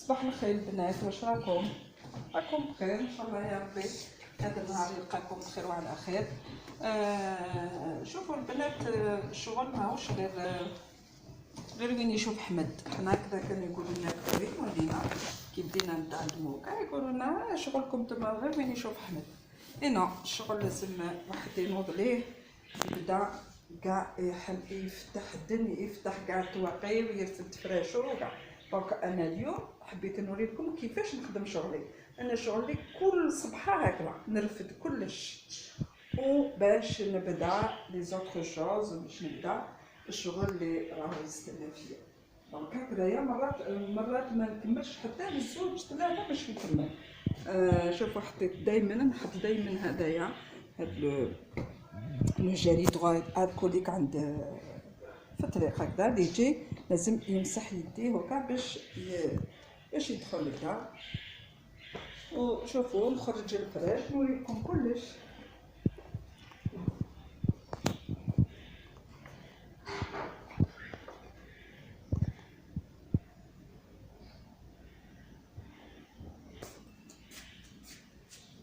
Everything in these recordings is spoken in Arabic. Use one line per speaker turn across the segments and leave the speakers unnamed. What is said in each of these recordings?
صباح الخير البنات، واش راكم بخير ان شاء الله يا ربي. هذا النهار يلقاكم بخير وعلى خير. شوفوا البنات، الشغل ماهوش غير وين يشوف حمد. حنا هكذا كانوا يقولوا لنا كبرين ولينا كي بدينا نتعلموا كاع يقولوا لنا شغلكم تما غير وين يشوف حمد. انا الشغل لازم واحد ينوض ليه يبدا كاع يفتح الدنيا، يفتح كاع التواقي ويرفد فراشو كاع. دونك انا اليوم حبيت نوريكم كيفاش نخدم شغلي. انا شغلي كل صباحه هكذا نرفد كلش وباش نبدا لي زوطخ شوز، باش نبدا الشغل اللي راهو يستنى فيا. دونك هكذايا مرات ما نكملش حتى للزوج ثلاثه باش نكمل. شوفوا حطيت دائما نحط دائما هدايا هاد لو جيلي دغايد الكوليك عند في الطريق هكذا اللي يجي لازم يمسح يديه هكا باش يدخل للدار. وشوفوا نخرج الفراش نوريكم كلش.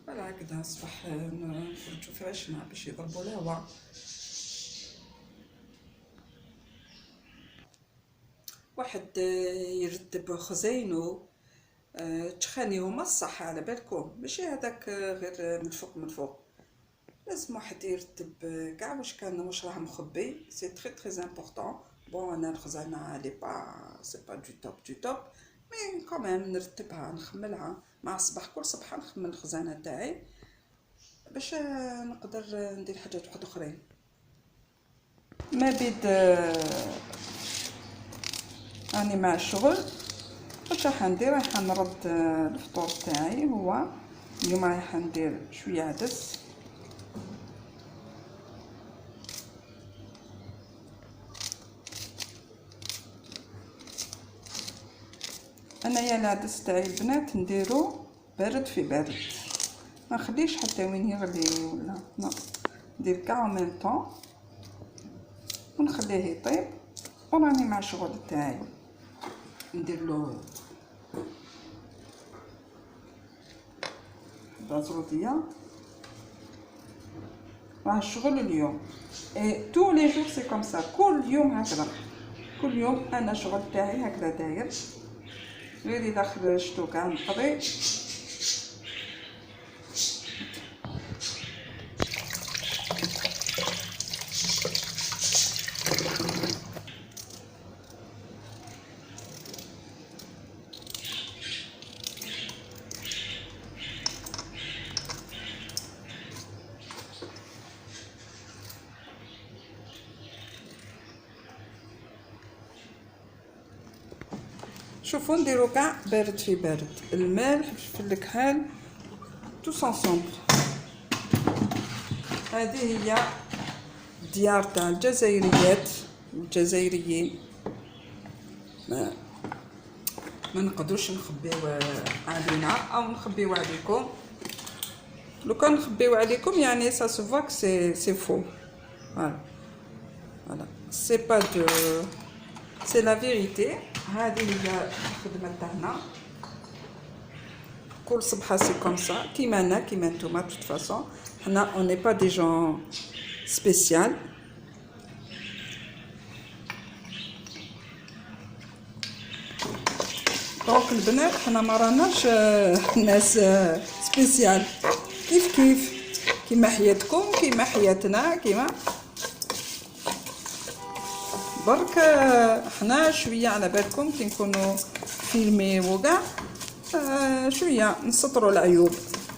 فوالا هكذا الصباح نخرجو فراشنا باش يضربوا الهوا. واحد يرتب خزينو، تخاني هما الصح على بالكم، ماشي هذاك غير من فوق لازم واحد يرتب كاع واش راه مخبي. سي تري امبورطون. بون انا الخزانه لي با سي با دو توب مي كوميم نرتبها نخملها مع الصباح. كل صباح نخمل الخزانه تاعي باش نقدر ندير حاجات واحد اخرين. ما بيد راني مع الشغل. واش راح ندير؟ راح نرد الفطور تاعي. هو اليوم راح ندير شويه عدس، انايا العدس تاعي البنات نديرو بارد في بارد، ما نخليش حتى وين يغلي ولا لا، ندير كاع ميم طون ونخليه يطيب. وراني مع الشغل تاعي ندير له بازروديه. راه الشغل اليوم اي تو لي جور سي كوم سا، كل يوم هكذا، كل يوم انا الشغل تاعي هكذا داير. غير اذا خرجتو كاع نقضي. شوفوا نديرو كاع بارد في بارد، الملح الفلفل الكحل توس انصومبل. هذه هي الديار تاع الجزائريات والجزائريين. ما نقدروش نخبيو علينا او نخبيو عليكم. لو كان نخبيو عليكم يعني سا سو فوا سي فو. فوالا سي با دو سي لا فيريتي. هذه هي الخدمه تاعنا كل صباح سي كوم سا، كيما انا كيما نتوما. توت فاصون حنا اون ني با دي جون سبيسيال. دونك البنات حنا ما راناش ناس سبيسيال، كيف كيما حياتكم كيما حياتنا كيما برك. حنا شويه على بالكم كي نكونوا فيلمي وكاع شويه نسطروا العيوب،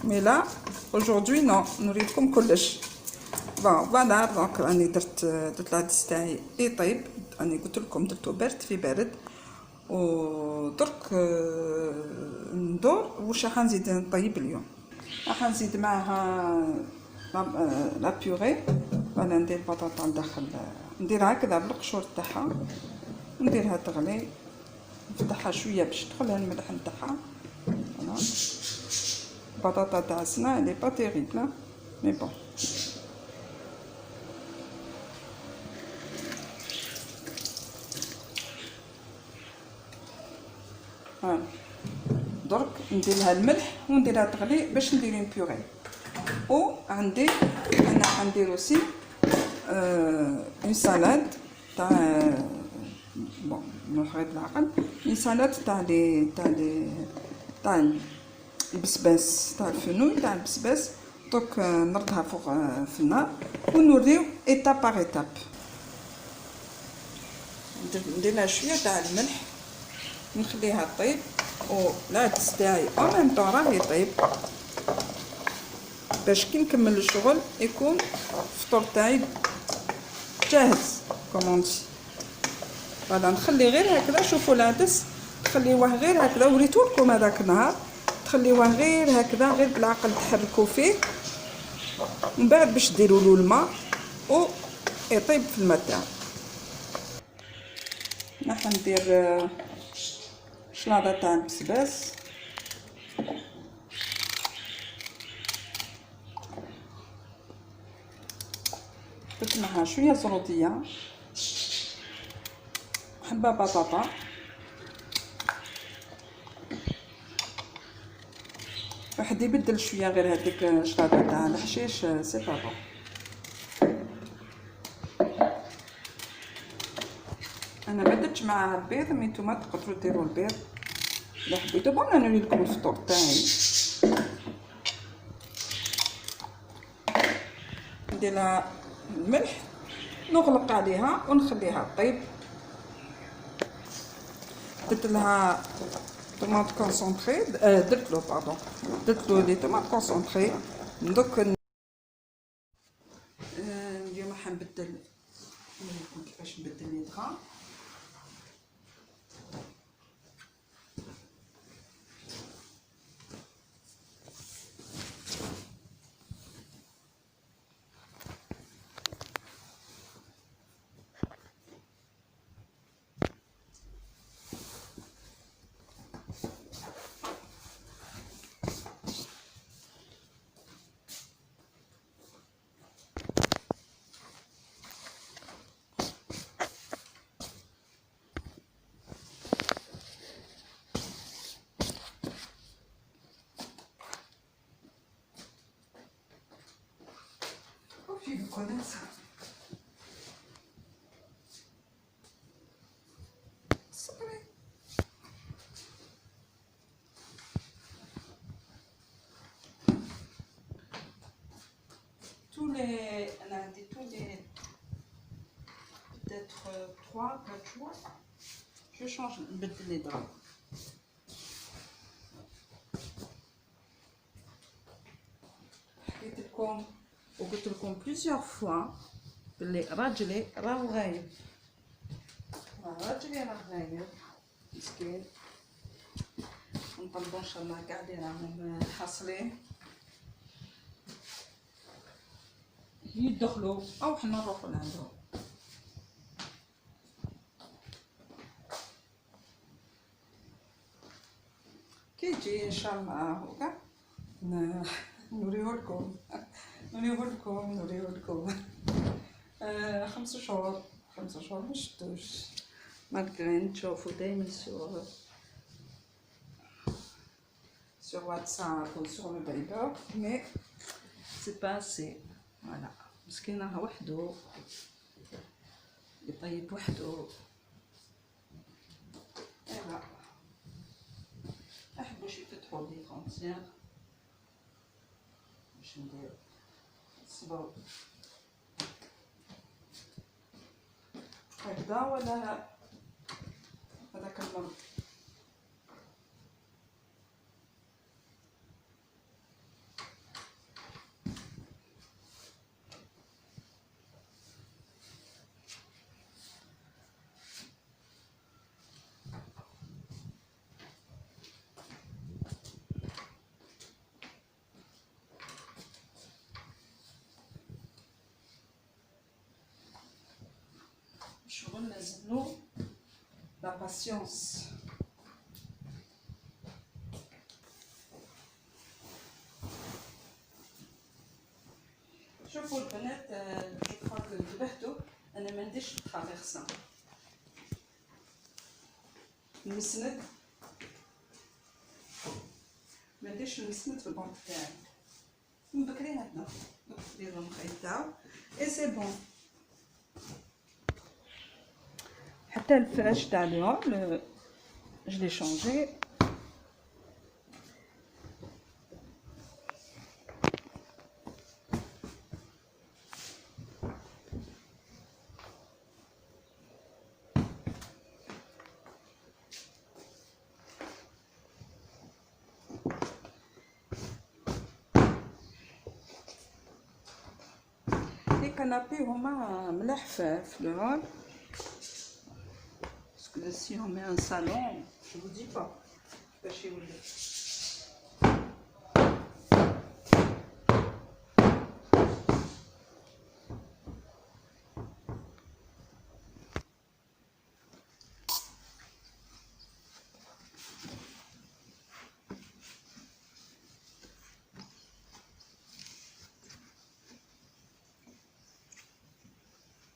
مي لا اجوردي نو نوريكم كلش. فوالا دونك راني درت العدس تاعي يطيب. راني قلت لكم درتو بارد في بارد. ودرك ندور واش راح نزيد نطيب اليوم. راح نزيد معها لا بيوري. ولا ندير بطاطا ندخل نديرها هكذا بالقشور تاعها ونديرها تغلي، نفتحها شويه باش تدخلها الملح نتاعها. فوالا البطاطا تاع السنا لي با تيريبل مي بون. فوالا درك ندير لها الملح ونديرها تغلي باش ندير اون بيوري. و عندي انا غندير اوسي اون سالاد تاع بون نخرج العقل، اون سالاد تاع البسباس تاع الفنوي تاع البسباس. دوك نردها فوق في النار ونوريو ايتاب باغ ايتاب. ندير لها شويه تاع الملح نخليها طيب، و العدس تاعي او ميم طون راه يطيب باش كي نكمل الشغل يكون الفطور تاعي جاهز كوموندي. فوالا نخلي غير هكذا. شوفوا العدس تخليوه غير هكذا، وريتولكم هذاك النهار تخليوه غير هكذا، غير بالعقل تحركوا فيه، من بعد باش ديروا له الماء و يطيب في الماء تاعو. راح ندير شلاضه تاع البسباس، درت معها شويه زروديه، حبه بطاطا، واحد يبدل شويه غير هذيك الشلاضه تاع الحشيش سي با بون. انا ما درتش معاها البيض، مي نتوما تقدروا ديروا البيض الا حبيتو. بون انا نوري لكم الفطور تاعي. ندير لها الملح، نغلق عليها ونخليها طيب. درت لها طوماط كونسونطري، درت له باردون، درت له لي طوماط كونسونطري. دوك اليوم راح نبدل، نوريكم كيفاش نبدل لي دغا. في الكناسة صبري. انا عندي tous les peut-être 3-4 jours je change نبدل لي دراهم. حكيت لكم وقلت لكم بليزيور فوا بلي راجلي راه غايب، راجلي راه غايب مسكين. نطلبوا ان شاء الله كاع اللي راهم حاصلين يدخلوا او حنا نروحوا لعندهم. كي يجي ان شاء الله وكاع نوريهولكم 5 شهور ما شفتوش، مالغري نشوفو دايما sur WhatsApp ou sur le Viber, mais c'est pas assez. Voilà, مسكين راه وحدو يطيب وحدو. ايوا احبوش يفتحوا لي فرونسيير باش ندير صبروا هكذا ولا هذاك المرض. الشغل لازملو لا باسيونس. شوفوا البنات جو كخوا انتبهتوا انا ما نديرش الترافيرسان، نسند نديرش نسند في البونط تاعي من بكري هكذا نديرو مخيطاو اي سي بون. حتى الفراش تاع اليوم جو لي شونجي. لي كنابي هما ملاح في لو هول باسكو سي on met un salon je vous dis pas كيفاش يولي.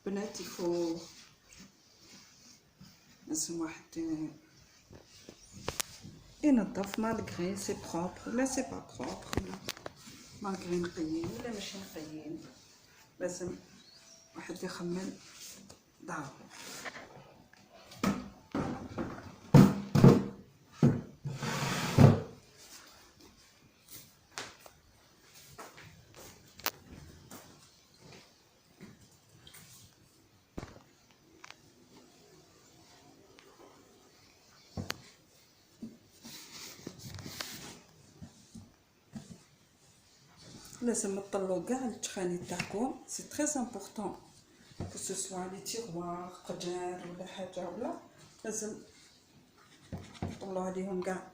بنات يفو لازم واحد ينظف مالغري سي بروبر ولا سي با بروبر ولا مالغري نقيين ولا ماشي نقيين لازم واحد يخمم دارو. لازم تطلعوا كاع التخاني تاعكم سي تري امبورطون كو سو سوا لي تيغوار قجار ولا حاجه ولا لازم تطلعوا عليهم كاع.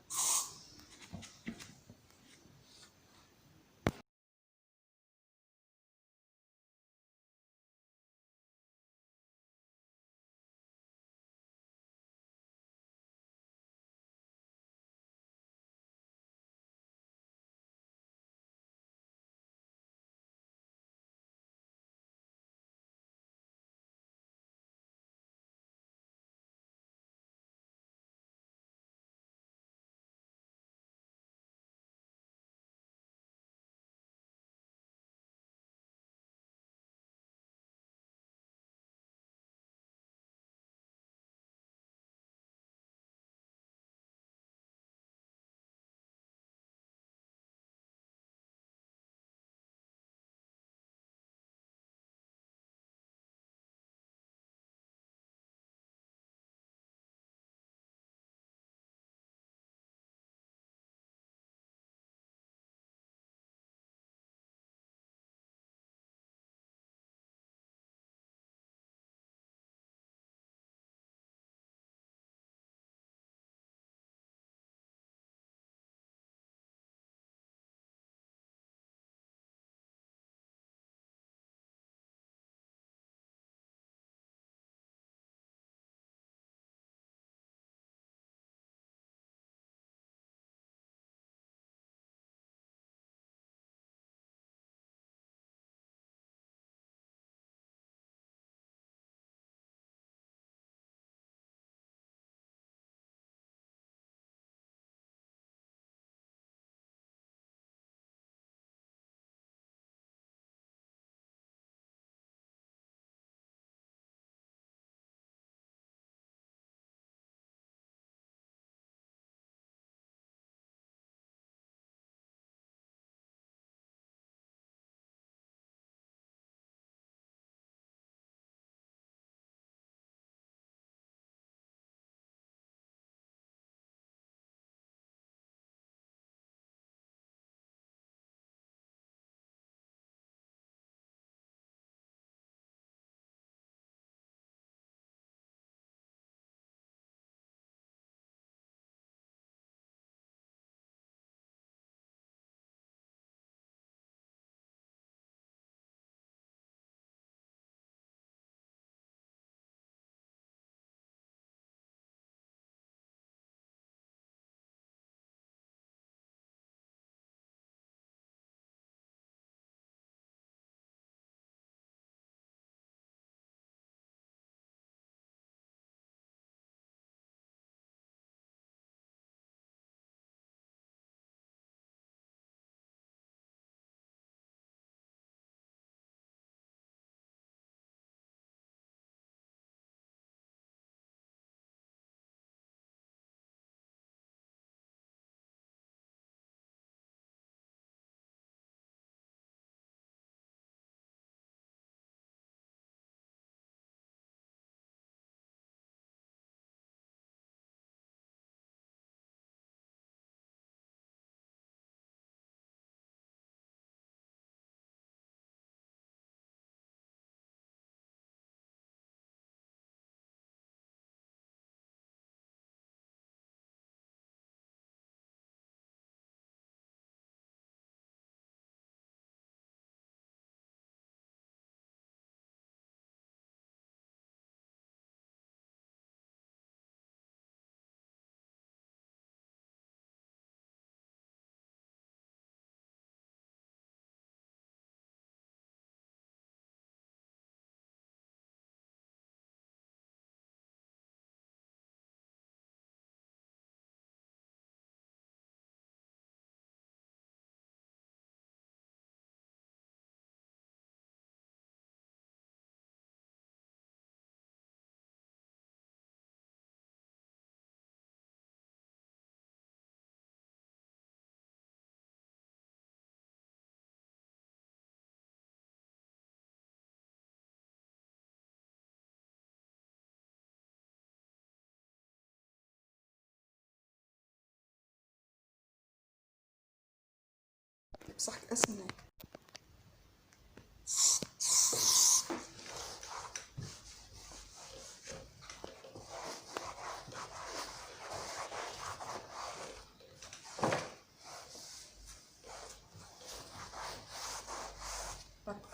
بصح اسمني.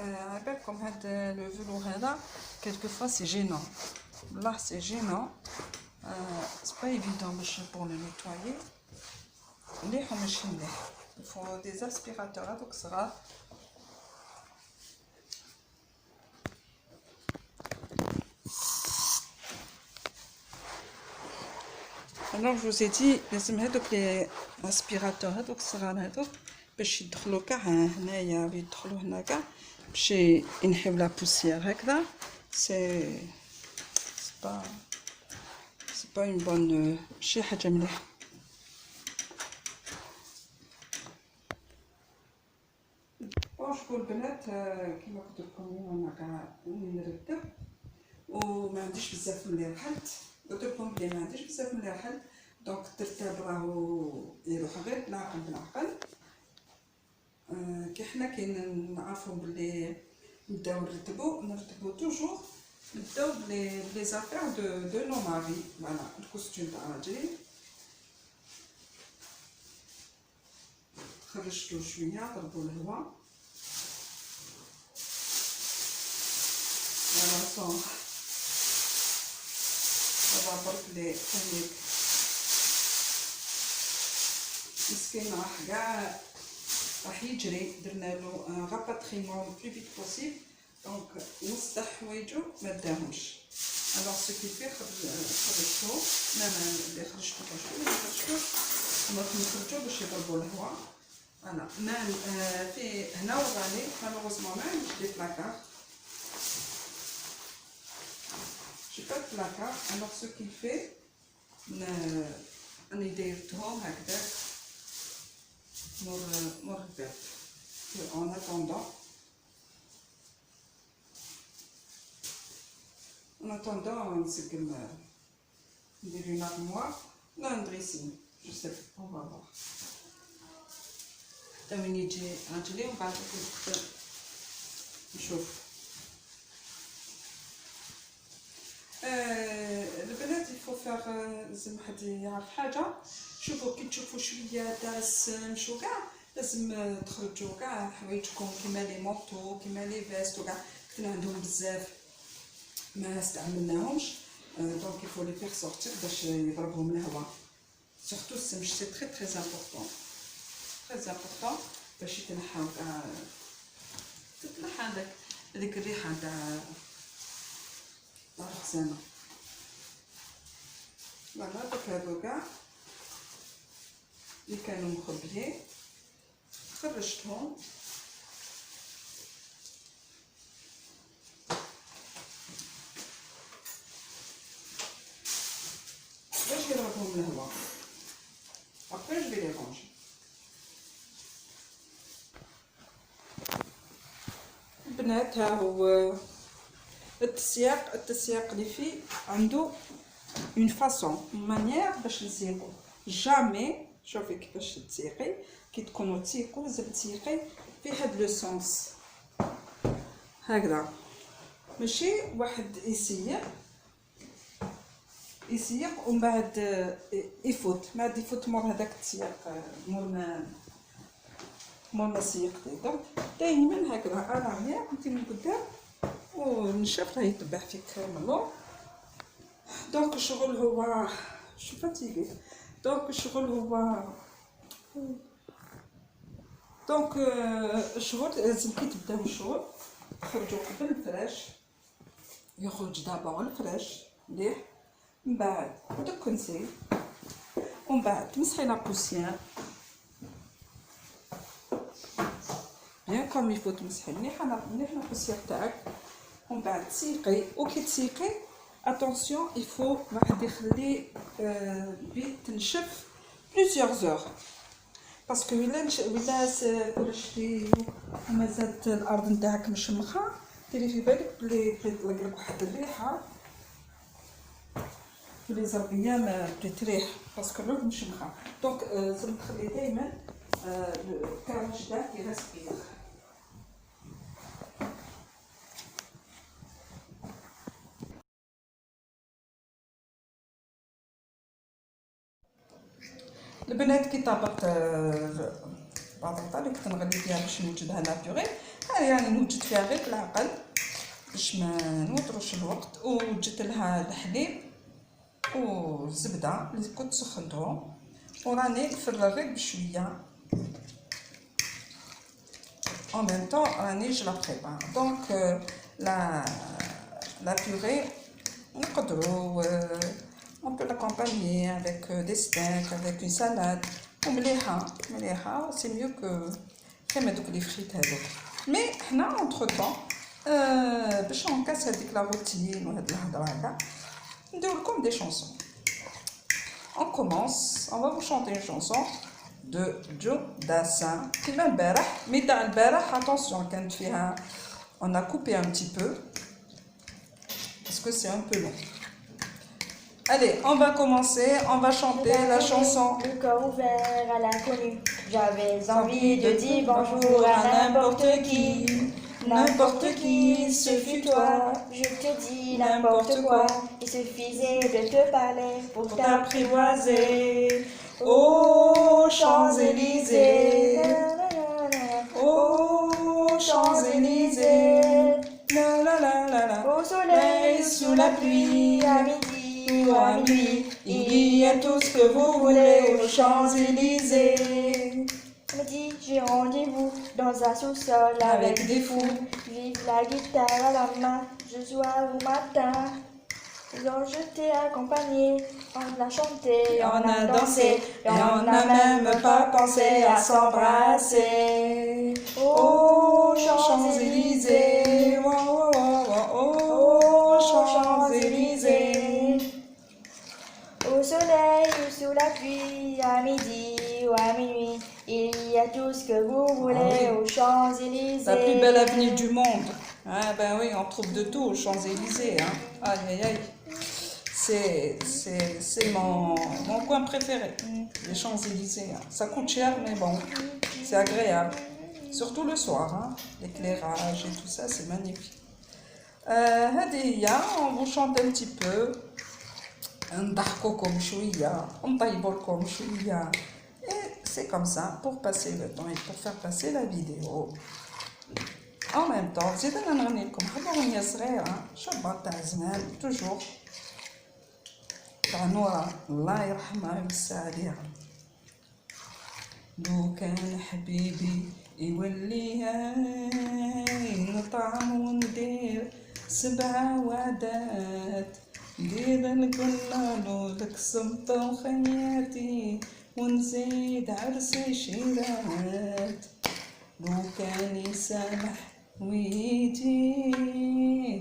عبالكم هاد لو فيلو هذا كيلكو فوا سي جينون، والله سي جينون. سي با ايفيدون باش بور لو نيتوايي مليح وماشي مليح. يفو دي زاسبيراتور هادوك صغار. Alors je vous ai dit لازم هادوك لي اسبيراتور هادوك الصغار هادوك باش يدخلوا كاع هنايا ويدخلوا هنا كاع باش ينحيو لا بوسيير هكذا. سي با اون بون ماشي حاجه مليحه. شكون البنات كيما قلت لكم انا كاع نرتب وما عنديش بزاف من اللي رحلت. قلت لكم بلي ما عنديش بزاف من اللي رحلت، دونك الترتاب راهو يروح غير بالعقل بالعقل. كي حنا كي نعرفوا بلي نبداو نرتبو توجور نبداو بلي زافير دو نو ماري. فوالا الكوستيم تاع راجلي خرجتو شويه ضربو الهواء. فوالا صون دابا برك لي فميك مسكين راح يجري. درنا له راباتريمون بلو فيت بوسيبل، دونك وسط حوايجو ما داهمش. الوغ سو كي في خرجتو انا اللي خرجتو نخرجو باش يضربو الهواء. انا في هنا وراني مالوغوزمون ما عنديش دي بلاكار، جي با بلاكار. الوغ سو كي في راني دايرتهم هكذاك مور الباب en attendant نسقم ندير اون ارموار ولا ندريسين جو سي با. اون فوا حتى وين يجي راجلي ومن بعد نشوف. البنات يفو فيغ لازم حد يعرف حاجه. شوفوا كي تشوفوا شويه تاع السمش وكاع لازم تخرجوا كاع حوايجكم كيما لي موطو كيما لي فيست وكاع كنا عندهم بزاف ما استعملناهمش. دونك يفو لي فيغ سورتير باش يضربهم الهواء. سورتو السمش سي تري تري امبورطون تري امبورطون باش يتنحاو كاع تتنحى هذيك الريحه تاع الخزانه. فوالا دوك هادو كاع اللي كانوا مخبيين خرجتهم. باش يضربهم الهواء. ابري جو في لي رونجي. البنات ها هو التسياق اللي فيه عنده اون فاصون مانيير باش نسيقو. جامي شوفي كيفاش تسيقي كي تكونوا تسيقوا لازم تسيقي في هاد لو سونس هكذا، ماشي واحد يسيق ومن بعد يفوت مور هذاك التسياق مور ما سيقتي. دونك دائما هكذا على انت من قدام والنشاف راه يتبع فيك ملو. دونك الشغل هو شو فاتيغي. دونك الشغل هو دونك الشغل لازم كي تبداو الشغل تخرجوا قبل الفراش. يخرج دابا الفراش مليح، من بعد تكنسي ومن بعد تمسحي لا بوسيير بيان كوم يفو. تمسحي مليح لا بوسيير تاعك ومن بعد تسيقي. وكي تسيقي اتونسيون يفو واحد يخلي تنشف بليزيوغ زور، باسكو ولا شتي ومازالت الارض نتاعك مشمخه ديري في بالك بلي تطلق لك واحد الريحه بلي زربيه ما بلي تريح باسكو الارض مشمخه. دونك لازم تخلي دائما الكاوش ده يرسبير. البنات كي طابقت البطاطا اللي كنت نغلي فيها باش نوجدها لابيغي، ها يعني نوجد فيها غير بالعقل باش ما نوطروش الوقت، ووجدت لها الحليب والزبده اللي كنت سخنتهم، وراني نفرغ غير بشويه en même temps راني je la prépare. Donc la purée نقدروا on peut l'accompagner avec des steaks, avec une salade ومليحه مليحه. c'est mieux que كما دوك لي فريت هذوك. مي حنا entre temps باش نكاس هذيك لا روتين وهاد الهضره هكا ندير لكم des chansons. On commence, on va vous chanter une chanson de Joe Dassin كيما البارح. مي تاع البارح attention كانت فيها on a coupé un petit peu parce que c'est un peu long. Allez, on va commencer, on va chanter la chanson.
Le corps ouvert à l'inconnu, j'avais envie de dire bonjour à n'importe qui. N'importe qui, ce fut toi, je te dis n'importe quoi. Il suffisait de te parler pour t'apprivoiser. Oh Champs-Élysées, oh Champs-Élysées, au soleil, sous la pluie, à midi ou à minuit, il y a tout ce que vous voulez aux Champs-Élysées. Midi, j'ai rendez-vous dans un sous-sol avec des fous. Vive la guitare à la main, ce soir ou matin. Alors je t'ai accompagné, on a chanté, on a dansé, et on n'a même pas pensé à s'embrasser. Oh Champs-Élysées, oh Champs-Élysées. Au soleil ou sous la pluie, à midi ou à minuit, il y a tout ce que vous voulez aux Champs-Élysées.
La plus belle avenue du monde. Ah ben oui, on trouve de tout aux Champs-Élysées. Hein. Aïe aïe aïe. C'est mon coin préféré, les Champs-Élysées. Hein. Ça coûte cher, mais bon, c'est agréable. Surtout le soir, hein. L'éclairage et tout ça, c'est magnifique. On vous chante un petit peu. نضحكوكم شويه ونطيبوا لكم شويه. Et c'est comme ça pour passer le temps et pour faire passer la vidéo. En même temps زيد انا نغني لكم واحد اغنيه صغيره شابه تاع زمان توجور تاع نورا الله يرحمها ويوسع عليها. لو كان حبيبي يولي نطعم وندير 7 وعدات، ندير نقولالو لك صمت وخياتي ونزيد عرسي شيرات. لو كان يسامح ويجي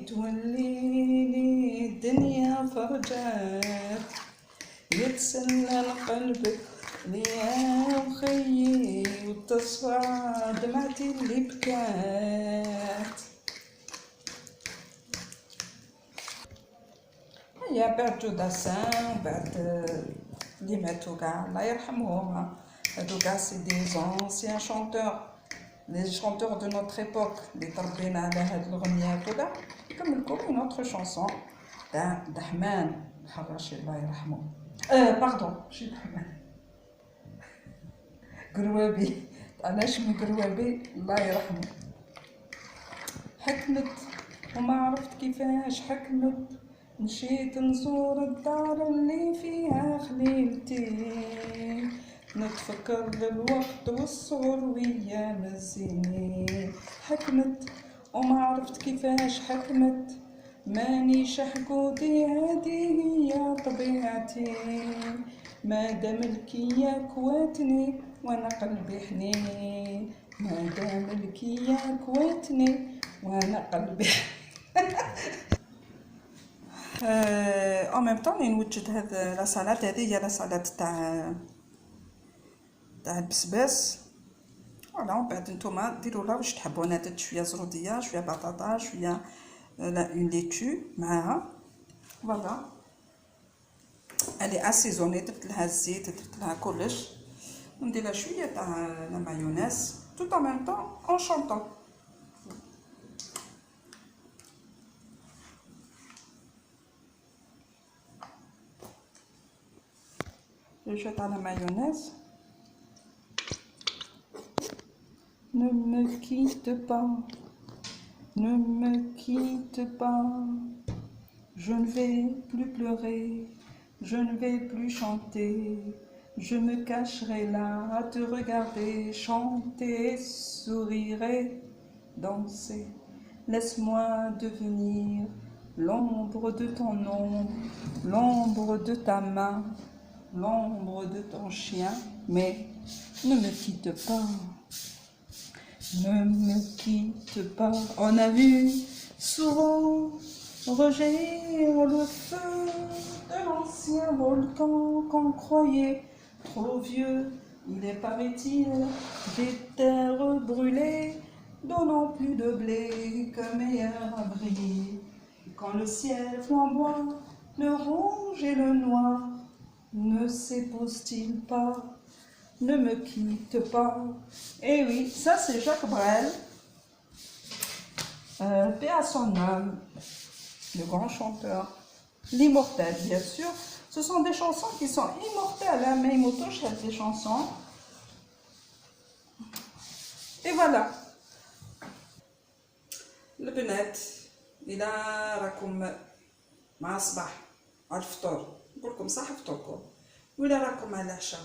تولي لي الدنيا فرجات، يتسنى قلبك ليا وخيي وتصفى دمعتي اللي بكات. هيا بعد جو داسان بعد اللي ماتوا كاع الله يرحمهم، هادو كاع سي دي زونسيان شونتور، لي شونتور دو نوتر ايبوك اللي تربينا على هاد الاغنيات وكاع. نكملكم اون اوتر شونسون تاع دحمان الحراشي الله يرحمه. باردون ماشي دحمان، قروابي انا شمي قروابي الله يرحمه. حكمت وما عرفت كيفاش حكمت، مشيت نزور الدار اللي فيها خليلتي، نتفكر للوقت والصغر ويام الزين. حكمت وما عرفت كيفاش حكمت، مانيش حقودي هادي هي طبيعتي، مادام الكيا كواتني وانا قلبي حنين، مادام الكيا كواتني وانا قلبي en même temps نوجد هاد لا سالاد. هذه هي لا سالاد تاع البسباس. فوالا ومن بعد نتوما ديروا لها واش تحبوا. انا درت شويه زروديه، شويه بطاطا، شويه اون ليتو معاها. فوالا الي اسيزوني، درت لها الزيت، درت لها كلش. وندير لها شويه تاع لا مايونيز tout en même temps en chantant. Je jette à la mayonnaise. Ne me quitte pas, ne me quitte pas. Je ne vais plus pleurer, je ne vais plus chanter. Je me cacherai là à te regarder, chanter, sourire et danser. Laisse-moi devenir l'ombre de ton ombre, l'ombre de ta main, l'ombre de ton chien, mais ne me quitte pas. Ne me quitte pas. On a vu souvent rejaillir le feu de l'ancien volcan qu'on croyait trop vieux. Il est, paraît-il, des terres brûlées, donnant plus de blé que meilleur à briller. Quand le ciel flamboie, le rouge et le noir, ne s'épouse-t-il pas? Ne me quitte pas. Et oui, ça c'est Jacques Brel, paix à son âme, le grand chanteur, l'immortel bien sûr. Ce sont des chansons qui sont immortelles, hein, mais ils touchent des chansons. Et voilà. البنات إذا راكم مع الصباح على الفطور نقول لكم صح فطوركم، وإلا راكم على العشاء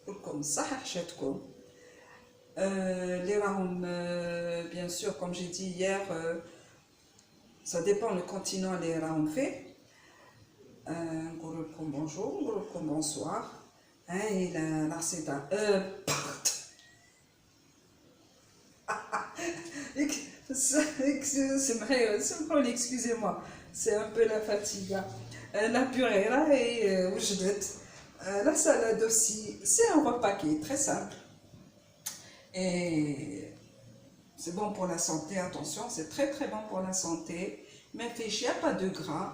نقول لكم صح عشاتكم. Les راهم bien sûr comme j'ai dit hier, ça dépend le continent les راهم فيه. نقول لكم bonjour, نقول لكم bonsoir. Et la céda excusez-moi, c'est un peu la fatigue. La purée là et la salade aussi, c'est un repas qui est très simple et c'est bon pour la santé. Attention, c'est très bon pour la santé, mais il n'y a pas de gras,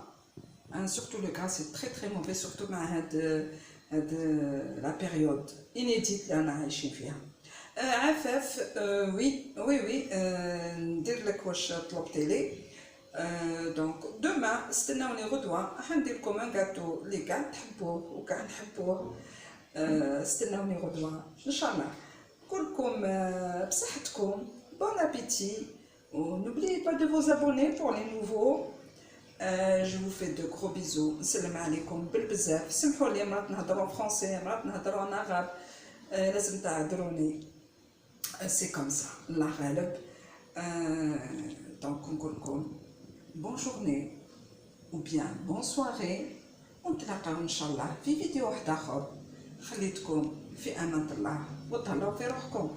hein, surtout le gras c'est très mauvais, surtout dans la période inédite là on a عايشين عفاف. oui ندير لك واش طلبتي لي. دونك دوما استناوني غدوه راح ندير لكم ان غاتو اللي كاع تحبوه وكاع نحبوه. استناوني غدوه ان شاء الله. نقولكم بصحتكم bon appétit. N'oubliez pas de vous abonner pour les nouveaux. Je vous fais de gros bisous. Salam alaikum بالبزاف. سمحوا لي مرات نهضروا فرونسي مرات نهضروا en arabe. لازم تعذروني. C'est comme ça, la غالب. Donc نقول لكم bonne journée ou bien bonne soirée. ونتلاقاو ان شاء الله في فيديو واحد اخر. خليتكم في امان الله وتهلاو في روحكم.